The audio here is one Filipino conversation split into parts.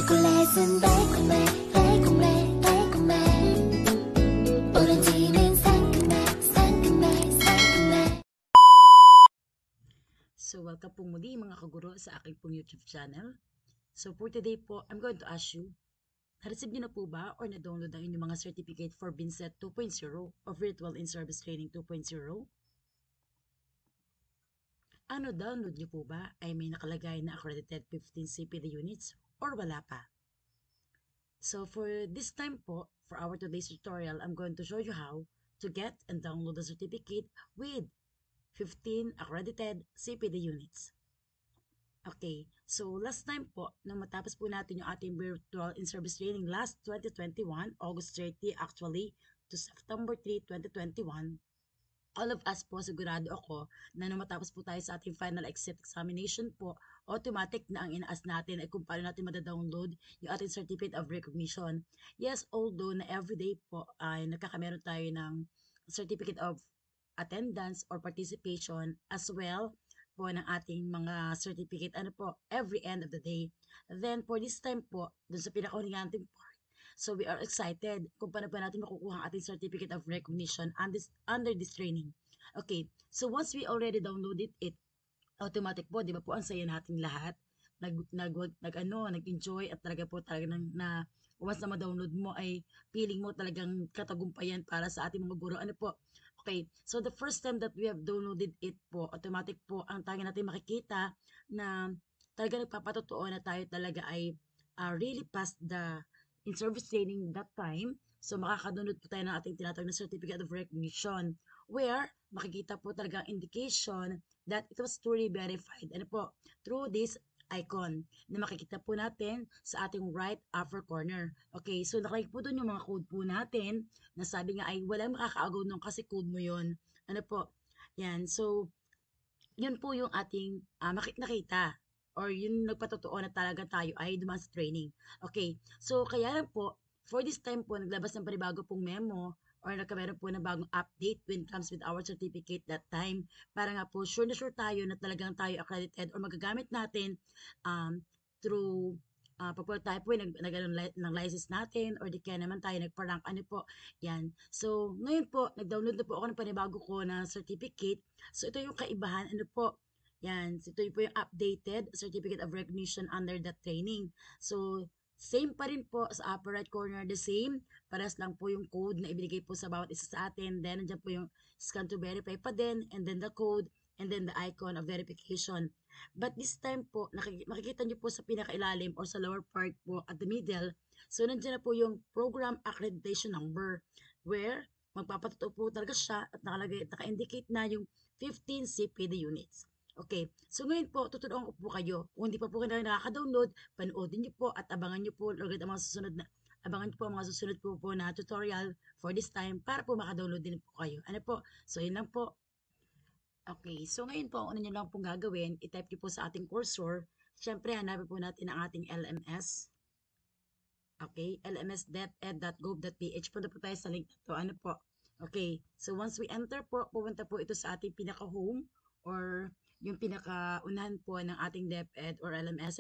초콜릿은 달콤해 달콤해 달콤해 오렌지는 상큼해 상큼해 상큼해. So welcome po muli mga kaguro sa aking pong YouTube channel. So for today po, I'm going to ask you, na-receive nyo na po ba or na-download ang inyong mga certificate for BINSET 2.0 o Virtual In-Service Training 2.0? Ano download nyo po ba ay may nakalagay na accredited 15 CPD units or wala pa? So for this time po, for our today's tutorial, I'm going to show you how to get and download the certificate with 15 accredited CPD units. Okay, so last time po, nang matapos po natin yung ating virtual in-service training last 2021, August 30 actually, to September 3, 2021, all of us po, sigurado ako, na nung matapos po tayo sa ating final exit examination po, automatic na ang inaas natin ay kung paano natin madadownload yung ating certificate of recognition. Yes, although na everyday po ay nagkakameron tayo ng certificate of attendance or participation as well po ng ating mga certificate every end of the day. Then for this time po, dun sa pinakahuling nating part, so we are excited kung paano pa natin makukuha ang ating certificate of recognition under this training. Okay, so once we already downloaded it, automatic po, di ba po, ang saya natin lahat. Nag-enjoy at talaga po na once na ma-download mo ay feeling mo talagang katagumpayan para sa ating mga guro. Okay, so the first time that we have downloaded it po, automatic po ang tanging natin makikita na talaga nagpapatotoo na tayo talaga ay really past the in-service training that time. So makaka-download po tayo ng ating tinatawag na certificate of recognition where makikita po talaga indication that it was truly verified through this icon na makikita po natin sa ating right upper corner. Okay, so nakalagay po doon yung mga code po natin na sabi nga ay walang makakaagaw nung kasi code mo yon. Yan. So, yun po yung ating nakita or yun nagpatotoo na talaga tayo ay dumaan sa training. Okay, so kaya lang po, for this time po, naglabas ng panibago pong memo or nagkameron po ng bagong update when it comes with our certificate that time para nga po sure na sure tayo na talagang tayo accredited or magagamit natin through pag tayo po ng license natin or di kaya naman tayo nagparank yan. So ngayon po nag-download na po ako ng panibago ko na certificate. So ito yung kaibahan yan. So ito po yung updated certificate of recognition under that training. So same pa rin po sa upper right corner, the same. Paras lang po yung code na ibigay po sa bawat isa sa atin. Then, nandiyan po yung scan to verify pa din. And then the code. And then the icon of verification. But this time po, makikita nyo po sa pinakailalim or sa lower part po at the middle. So, nandiyan na po yung program accreditation number where magpapatotoo po talaga siya at naka-indicate na yung 15 CPD units. Okay, so ngayon po, tuturuan ko po kayo. Kung hindi pa po kayo nakaka-download, panoodin nyo po at abangan nyo po ang mga susunod na na tutorial for this time para po maka-download din po kayo. So yun lang po. Okay, so ngayon po, ano nyo lang pong gagawin, i-type nyo po sa ating cursor. Siyempre, hanapin po natin ang ating LMS. Okay, lms.ed.gov.ph. Punta po tayo sa link na to. Okay, so once we enter po, pupunta po ito sa ating pinaka-home or yung pinaka-unahan po ng ating DepEd or LMS.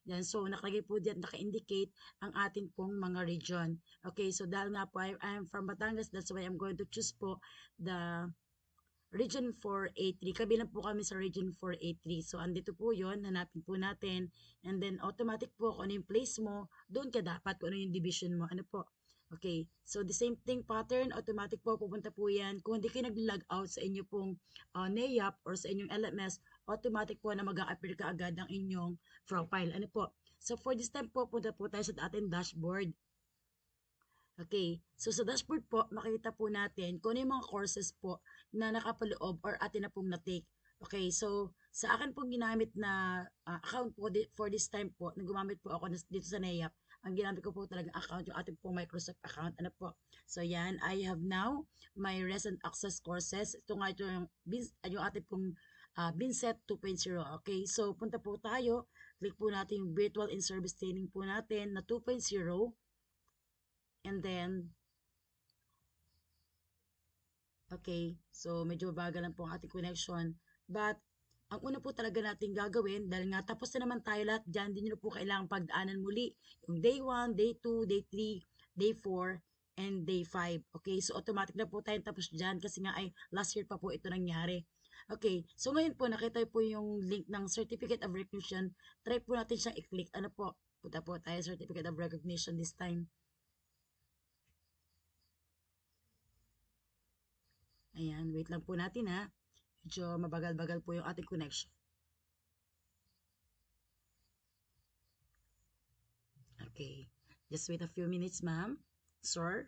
Yan. So, nakalagay po diyan, naka-indicate ang ating pong mga region. Okay, so dahil nga po, I'm from Batangas, that's why I'm going to choose po the Region 483. Kabilang po kami sa Region 483. So, andito po yun. Hanapin po natin. And then, automatic po kung ano yung place mo, doon ka dapat kung ano yung division mo. Okay, so the same thing pattern, automatic po pupunta po yan. Kung hindi kayo nag-log out sa inyo pong NAYAP or sa inyong LMS, automatic po na mag-a-appear ka agad ng inyong profile. So for this time po, punta po tayo sa ating dashboard. Okay, so sa dashboard po, makikita po natin kung ano yung mga courses po na nakapaloob or atin na pong na-take. Okay, so sa akin pong ginamit na account po for this time po, nang gumamit po ako dito sa NAYAP, ang ginamit ko po talaga account, yung ating pong Microsoft account. So yan, I have now my recent access courses. Ito nga ito yung ating pong BINSET 2.0. Okay, so punta po tayo. Click po natin yung virtual in-service training po natin na 2.0. And then, okay, so medyo bagal lang po ang ating connection. But, ang una po talaga natin gagawin, dahil nga tapos na naman tayo lahat dyan, hindi nyo na po kailangang pagdaanan muli yung day 1, day 2, day 3, day 4, and day 5. Okay, so automatic na po tayo tapos dyan kasi nga ay last year pa po ito nangyari. Okay, so ngayon po nakita po yung link ng Certificate of Recognition. Try po natin siyang i-click. Ano po? Punta po tayo Certificate of Recognition this time. Ayan, wait lang po natin ha. Medyo mabagal-bagal po yung ating connection. Okay, just wait a few minutes, ma'am. Sir?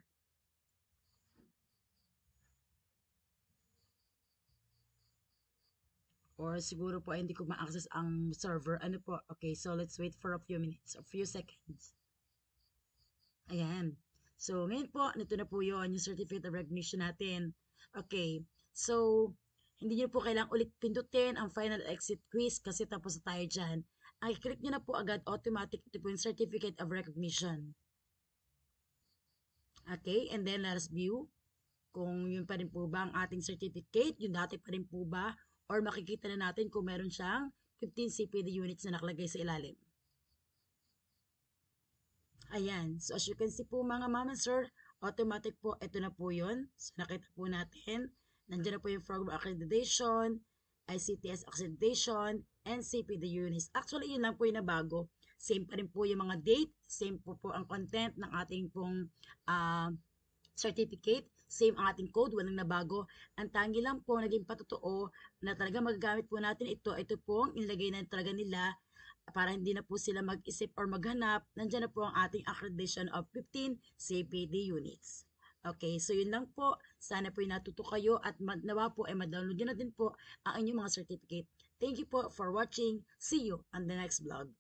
Or siguro po ay hindi ko ma-access ang server. Ano po? Okay, so let's wait for a few minutes, a few seconds. Ayan. So, ngayon po, nito na po yun, yung certificate of recognition natin. Okay. So, hindi nyo po kailangang ulit pindutin ang final exit quiz kasi tapos na tayo dyan. Ang i-click nyo na po agad, automatic, ito po yung certificate of recognition. Okay, and then let us view kung yun pa rin po ba ang ating certificate, yung dati pa rin po ba, or makikita na natin kung meron siyang 15 CPD units na nakalagay sa ilalim. Ayan. So, as you can see po mga mama sir, automatic po, ito na po yun. So, nakita po natin. Nandiyan na po yung program accreditation, ICTS accreditation, and CPD units. Actually, yun lang po yung nabago. Same pa rin po yung mga date, same po ang content ng ating pong certificate, same ang ating code, walang nabago. Ang tangi lang po, naging patotoo na talaga magagamit po natin ito pong inilagay na talaga nila para hindi na po sila mag-isip or maghanap, nandiyan na po ang ating accreditation of 15 CPD units. Okay, so yun lang po. Sana po natuto kayo at nawa po ay ma-download nyo na din po ang inyong mga certificate. Thank you po for watching. See you on the next vlog.